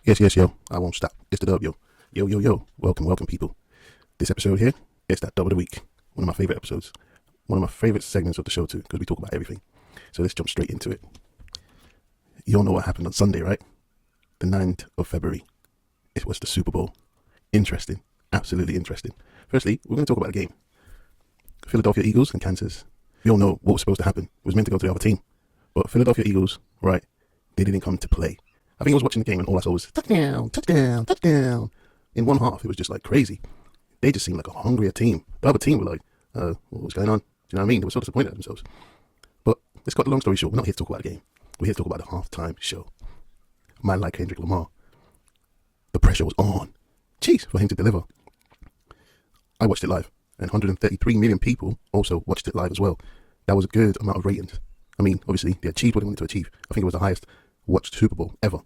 Yes, yo. I won't stop. It's the dub, yo. Yo. Welcome, people. This episode here, it's that dub of the week. One of my favorite episodes. One of my favorite segments of the show, too, because we talk about everything. So let's jump straight into it. You all know what happened on Sunday, right? The 9th of February. It was the Super Bowl. Interesting. Absolutely interesting. Firstly, we're going to talk about the game. Philadelphia Eagles and Kansas. We all know what was supposed to happen. It was meant to go to the other team. But Philadelphia Eagles, right, they didn't come to play. I think I was watching the game and all I saw was touchdown. In one half, it was just like crazy. They just seemed like a hungrier team. The other team were like, what's going on? Do you know what I mean? They were so disappointed at themselves. But let's cut the long story short. We're not here to talk about the game. We're here to talk about the halftime show. Man like Kendricklamar. The pressure was on. Jeez, for him to deliver. I watched it live. And 133 million people also watched it live as well. That was a good amount of ratings. I mean, obviously, they achieved what they wanted to achieve. I think it was the highest watched Super Bowl ever.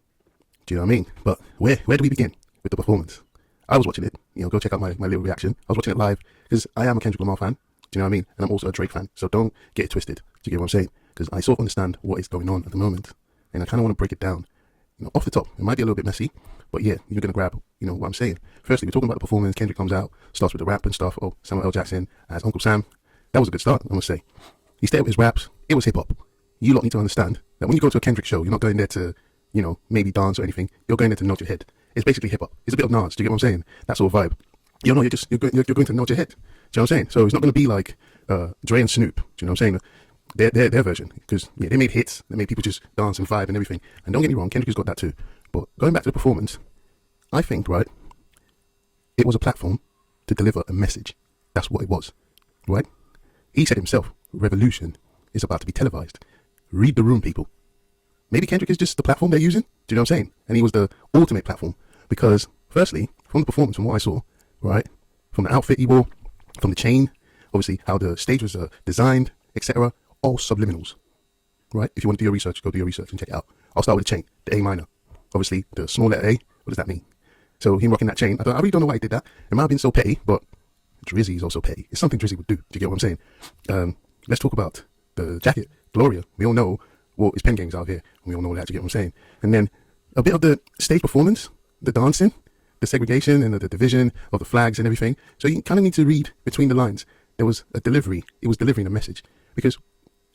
Do you know what I mean? But where do we begin with the performance? I was watching it. Go check out my little reaction. I was watching it live because I am a Kendrick Lamar fan. Do you know what I mean? And I'm also a Drake fan. So don't get it twisted. Do you get what I'm saying? Because I sort of understand what is going on at the moment. And I kind of want to break it down. Off the top. It might be a little bit messy. But yeah, you're going to grab, what I'm saying. Firstly, we're talking about the performance. Kendrick comes out, starts with the rap and stuff. Oh, Samuel L. Jackson as Uncle Sam. That was a good start, I must say. He stayed with his raps. It was hip-hop. You lot need to understand that when you go to a Kendrick show, you're not going there to, maybe dance or anything. You're going there to nod your head. It's basically hip-hop. It's a bit of Nas. Do you get what I'm saying? That sort of vibe. You're going to nod your head. Do you know what I'm saying? So it's not going to be like Dre and Snoop. Do you know what I'm saying? Their version. Because, they made hits. They made people just dance and vibe and everything. And don't get me wrong, Kendrick has got that too. But going back to the performance, I think, right, it was a platform to deliver a message. That's what it was, right? He said himself, revolution is about to be televised. Read the room, people. Maybe Kendrick is just the platform they're using. Do you know what I'm saying? And he was the ultimate platform. Because, firstly, from the performance, from what I saw, right, from the outfit he wore, from the chain, obviously how the stage was designed, etc., all subliminals, right? If you want to do your research, go do your research and check it out. I'll start with the chain, the A minor. Obviously, the small letter A, what does that mean? So him rocking that chain, I really don't know why he did that. It might have been so petty, but Drizzy is also petty. It's something Drizzy would do. Do you get what I'm saying? Let's talk about the jacket, Gloria. We all know what his pen game's out here. And we all know that, do you get what I'm saying? And then a bit of the stage performance, the dancing, the segregation and the division of the flags and everything. So you kind of need to read between the lines. There was a delivery. It was delivering a message. Because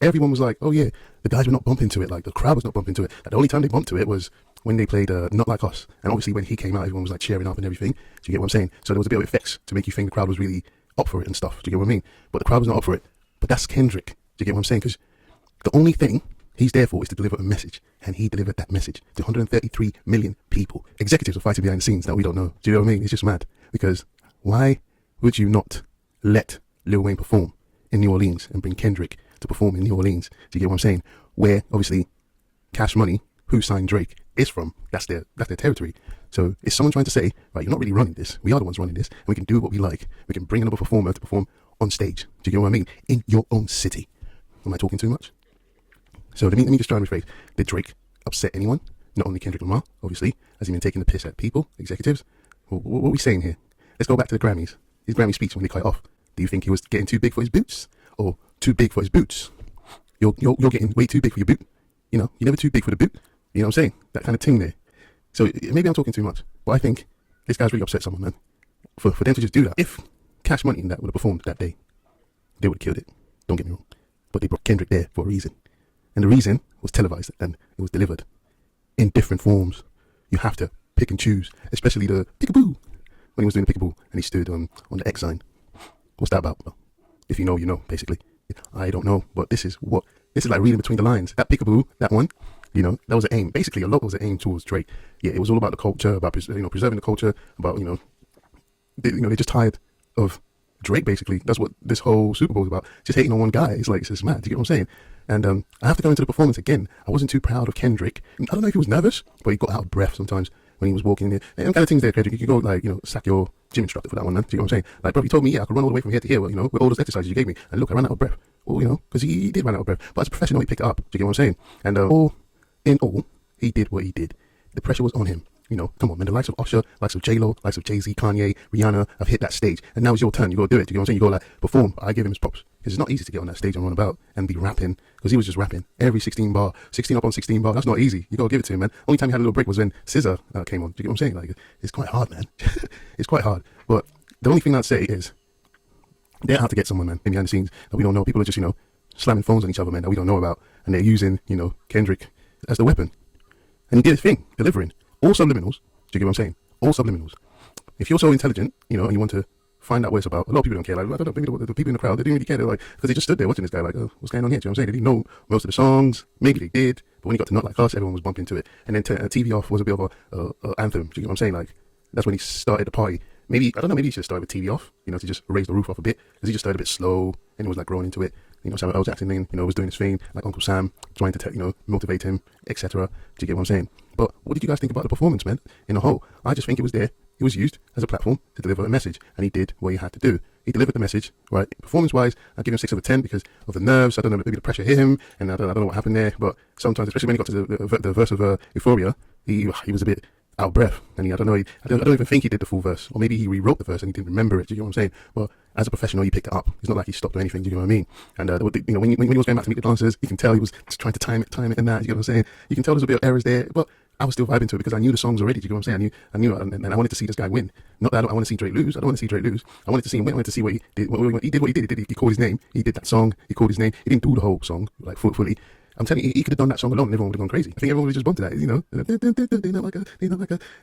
everyone was like, oh yeah, the guys were not bumping to it. Like the crowd was not bumping to it. Like, the only time they bumped to it was when they played Not Like Us. And obviously when he came out, everyone was like cheering up and everything. Do you get what I'm saying? So there was a bit of effects to make you think the crowd was really up for it and stuff. Do you get what I mean? But the crowd was not up for it. But that's Kendrick. Do you get what I'm saying? Because the only thing he's there for is to deliver a message. And he delivered that message to 133 million people. Executives are fighting behind the scenes that we don't know. Do you know what I mean? It's just mad. Because why would you not let Lil Wayne perform in New Orleans and bring Kendrick to perform in New Orleans? Do you get what I'm saying? Where, obviously, Cash Money, who signed Drake, is from. That's their territory. So is someone trying to say, right, you're not really running this. We are the ones running this. And we can do what we like. We can bring another performer to perform on stage. Do you get what I mean? In your own city. Am I talking too much? So let me just try and rephrase. Did Drake upset anyone? Not only Kendrick Lamar, obviously. Has he been taking the piss at people, executives? What are we saying here? Let's go back to the Grammys. His Grammy speech when they cut it off. Do you think he was getting too big for his boots? Or too big for his boots? You're getting way too big for your boot. You're never too big for the boot. You know what I'm saying? That kind of thing there. So maybe I'm talking too much. But I think this guy's really upset someone, man. For them to just do that. If Cash Money and that would have performed that day, they would have killed it. Don't get me wrong. But they brought Kendrick there for a reason. And the reason was televised and it was delivered in different forms. You have to pick and choose, especially the peekaboo. When he was doing the peekaboo and he stood on the X sign. What's that about? Well, if you know, you know, basically. I don't know, but this is like reading between the lines. That peekaboo, that one, that was an aim. Basically, a lot was an aim towards Drake. Yeah, it was all about the culture, about preserving the culture, about they're just tired of Drake. Basically, that's what this whole Super Bowl is about. Just hating on one guy. It's just mad. Do you get what I'm saying? And I have to go into the performance again. I wasn't too proud of Kendrick. I don't know if he was nervous, but he got out of breath sometimes when he was walking there. And kind of things there, Kendrick. You could go sack your gym instructor for that one, man. Do you know what I'm saying? Like, bro, you told me, I could run all the way from here to here, with all those exercises you gave me. And look, I ran out of breath. Well, because he did run out of breath. But as a professional, he picked it up. Do you get what I'm saying? And all in all, he did what he did. The pressure was on him. You know, come on, man. The likes of Usher, likes of J-Lo, likes of Jay-Z, Kanye, Rihanna have hit that stage. And now it's your turn. You got to do it. You know what I'm saying? You got to like perform. I give him his props. Because it's not easy to get on that stage and run about and be rapping. Because he was just rapping. Every 16 bar, 16 up on 16 bar. That's not easy. You got to give it to him, man. Only time he had a little break was when SZA came on. Do you get what I'm saying? Like, it's quite hard, man. It's quite hard. But the only thing I'd say is, they're out to get someone, man, behind the scenes that we don't know. People are just, you know, slamming phones on each other, man, that we don't know about. And they're using, you know, Kendrick as the weapon. And he did his thing, delivering. All subliminals. Do you get what I'm saying? All subliminals. If you're so intelligent, you know, and you want to find out what it's about, a lot of people don't care. Like, I don't know, maybe the people in the crowd, they didn't really care. They're like, because they just stood there watching this guy, like, oh, what's going on here? Do you know what I'm saying? They didn't know most of the songs. Maybe they did. But when he got to Not Like Us, everyone was bumping to it. And then TV Off was a bit of a anthem. Do you get what I'm saying? Like, that's when he started the party. Maybe, I don't know, maybe he should have started with TV Off, you know, to just raise the roof off a bit. Because he just started a bit slow and he was like growing into it. You know, Samuel L. Jackson, you know, was doing his thing, like Uncle Sam, trying to, you know, motivate him, etc. Do you get what I'm saying? But what did you guys think about the performance, man, in a whole? I just think it was there. It was used as a platform to deliver a message, and he did what he had to do. He delivered the message, right? Performance-wise, I give him 6 out of 10 because of the nerves. I don't know, maybe the pressure hit him, and I don't know what happened there. But sometimes, especially when he got to the verse of Euphoria, he was a bit out of breath, and I don't know. I don't even think he did the full verse, or maybe he rewrote the verse and he didn't remember it. Do you know what I'm saying? But as a professional, he picked it up. It's not like he stopped or anything. Do you know what I mean? And you know, when he was going back to meet the dancers, you can tell he was just trying to time it, and that. You know what I'm saying? You can tell there's a bit of errors there, but I was still vibing to it because I knew the songs already. Do you know what I'm saying? I knew, and I wanted to see this guy win. Not that I want to see Drake lose. I don't want to see Drake lose. I wanted to see him win. I wanted to see what he did. He did what he did. He called his name. He did that song. He called his name. He didn't do the whole song like fully. I'm telling you, he could have done that song alone and everyone would have gone crazy. I think everyone would have just bumped to that, you know,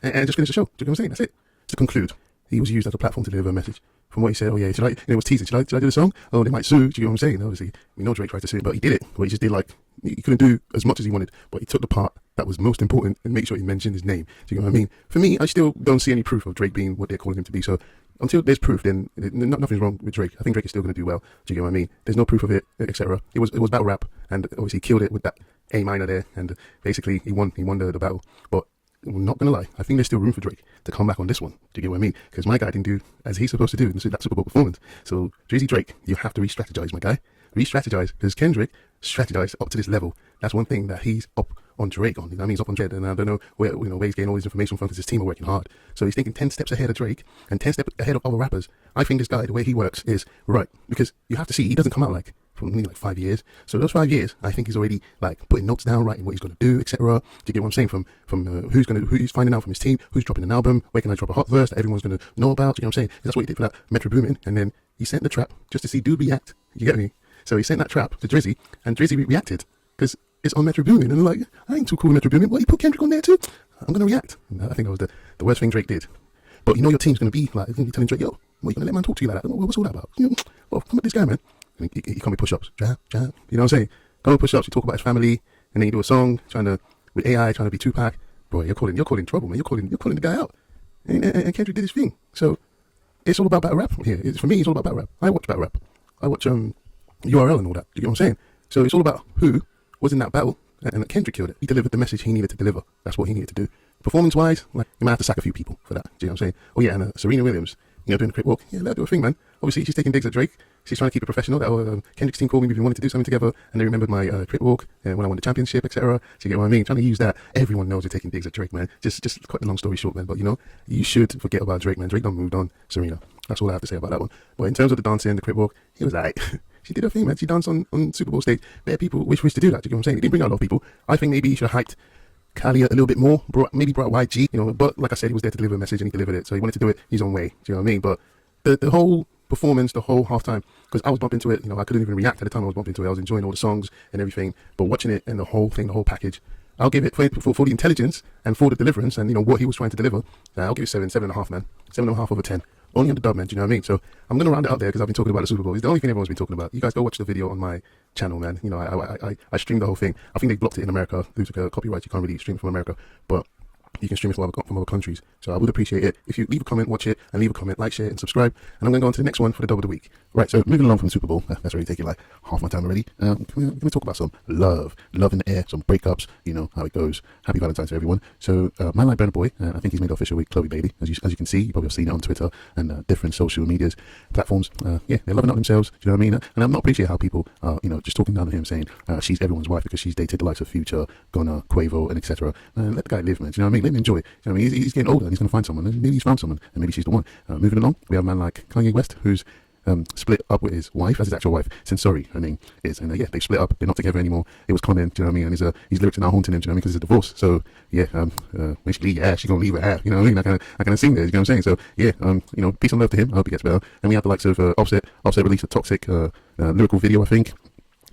and just finish the show. Do you know what I'm saying? That's it. To conclude, he was used as a platform to deliver a message. From what he said, oh yeah, should I, you know, it was teasing, should I do the song? Oh, they might sue. Do you know what I'm saying? Obviously, we know Drake tried to sue, but he did it. But he just did like, he couldn't do as much as he wanted, but he took the part that was most important and made sure he mentioned his name. Do you know what I mean? For me, I still don't see any proof of Drake being what they're calling him to be. So until there's proof, then nothing's wrong with Drake. I think Drake is still going to do well. Do you get what I mean? There's no proof of it, etc. It was battle rap, and obviously he killed it with that A minor there, and basically he won the battle. But I'm not going to lie, I think there's still room for Drake to come back on this one. Do you get what I mean? Because my guy didn't do as he's supposed to do in that Super Bowl performance. So Drizzy Drake, you have to re-strategize, my guy. Re-strategize, because Kendrick strategized up to this level. That's one thing that he's up on Drake on. You know what I mean? He's up on Drake, and I don't know where he's getting all this information from, because his team are working hard. So he's thinking 10 steps ahead of Drake and 10 steps ahead of other rappers. I think this guy, the way he works is right, because you have to see, he doesn't come out like for maybe like 5 years. So those 5 years, I think he's already like putting notes down, writing what he's going to do, etc. Do you get what I'm saying? From who he's finding out from his team, who's dropping an album, where can I drop a hot verse that everyone's going to know about? Do you know what I'm saying? That's what he did for that Metro Boomin, and then he sent the trap just to see dude react. You get me? So he sent that trap to Drizzy, and Drizzy reacted because it's on Metro Boomin, and I'm like, I ain't too cool with Metro Boomin. What, you put Kendrick on there too? I'm gonna react. And I think that was the worst thing Drake did. But you know your team's gonna be like, you're gonna be telling Drake, yo, what, you gonna let man talk to you like that? What's all that about? You know, well, come at this guy, man. I mean, he can't be push-ups, jab. You know what I'm saying? Come with push-ups. You talk about his family, and then you do a song with AI trying to be Tupac. Bro, you're calling trouble, man. You're calling the guy out. And Kendrick did his thing. So it's all about battle rap here. For me, it's all about battle rap. I watch battle rap. I watch URL and all that. You get what I'm saying? So it's all about who was in that battle, and Kendrick killed it. He delivered the message he needed to deliver. That's what he needed to do. Performance-wise, like, you might have to sack a few people for that. Do you know what I'm saying? Oh yeah, and Serena Williams, you know, doing the Crip Walk. Yeah, let her do a thing, man. Obviously, she's taking digs at Drake. She's trying to keep it professional. That Kendrick's team called me if we wanted to do something together, and they remembered my Crip Walk when I won the championship, etc. So you get what I mean? Trying to use that. Everyone knows you're taking digs at Drake, man. Just cut the long story short, man. But you know, you should forget about Drake, man. Drake done moved on. Serena. That's all I have to say about that one. But in terms of the dancing, the Crip Walk, he was like, she did her thing, man. She danced on Super Bowl stage. Bare people wish to do that. Do you get what I'm saying? He didn't bring out a lot of people. I think maybe he should have hyped Kanye a little bit more. Maybe brought YG, you know. But like I said, he was there to deliver a message, and he delivered it. So he wanted to do it his own way. Do you know what I mean? But the whole performance, the whole halftime, because I was bumping to it, you know, I couldn't even react at the time I was bumping to it. I was enjoying all the songs and everything, but watching it and the whole thing, the whole package, I'll give it for the intelligence and for the deliverance and, you know, what he was trying to deliver. I'll give it 7.5, man. 7.5 over 10. Only on the dub, man. Do you know what I mean? So I'm going to round it out there because I've been talking about the Super Bowl. It's the only thing everyone's been talking about. You guys go watch the video on my channel, man. You know, I streamed the whole thing. I think they blocked it in America due to copyright. You can't really stream from America, but you can stream it from other countries. So I would appreciate it if you leave a comment, watch it, and leave a comment, like, share, and subscribe. And I'm going to go on to the next one for the Dub of the Week. Right, so moving along from the Super Bowl, that's already taking like half my time already. We're going to talk about some love in the air, some breakups, you know how it goes. Happy Valentine's to everyone. So man like burnaboy, I think he's made official with chloebailey, as you can see. You probably have seen it on Twitter and different social medias platforms. Yeah, they're loving up themselves. Do you know what I mean? And I'm not appreciating how people are, you know, just talking down to him, saying she's everyone's wife because she's dated the likes of Future, Gunna, Quavo, and etc. Let the guy live, man. Do you know what I mean? him enjoy it. You know what I mean? He's getting older and he's going to find someone, and maybe he's found someone, and maybe she's the one. Moving along, we have a man like Kanye West, who's split up with his wife. That's his actual wife, Sensori, her name is, and yeah, they split up. They're not together anymore. It was common, do you know what I mean? And his lyrics are now haunting him, do you know what I mean? Because it's a divorce. So yeah, when she leave your ass, she gonna leave her ass. You know what I mean? I kind of sing there. You know what I'm saying? So yeah, you know, peace and love to him. I hope he gets better. And we have the likes of Offset. Offset released a toxic lyrical video, I think,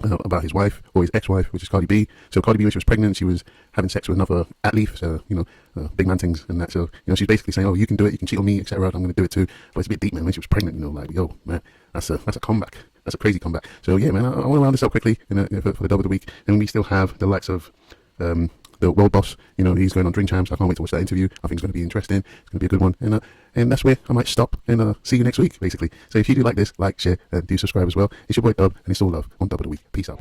about his wife, or his ex-wife, which is Cardi B. So Cardi B, when she was pregnant, she was having sex with another athlete, so, you know, big man things and that. So, you know, she's basically saying, oh, you can do it, you can cheat on me, etc. I'm going to do it too. But it's a bit deep, man. When she was pregnant, you know, like, yo, man, that's a comeback. That's a crazy comeback. So yeah, man, I want to round this up quickly for the dub of the week. And we still have the likes of the world boss. You know, he's going on Drink Champs. I can't wait to watch that interview. I think it's going to be interesting. It's going to be a good one. And that's where I might stop and see you next week, basically. So if you do like this, like, share, and do subscribe as well. It's your boy Dub, and it's all love on Dub of the Week. Peace out.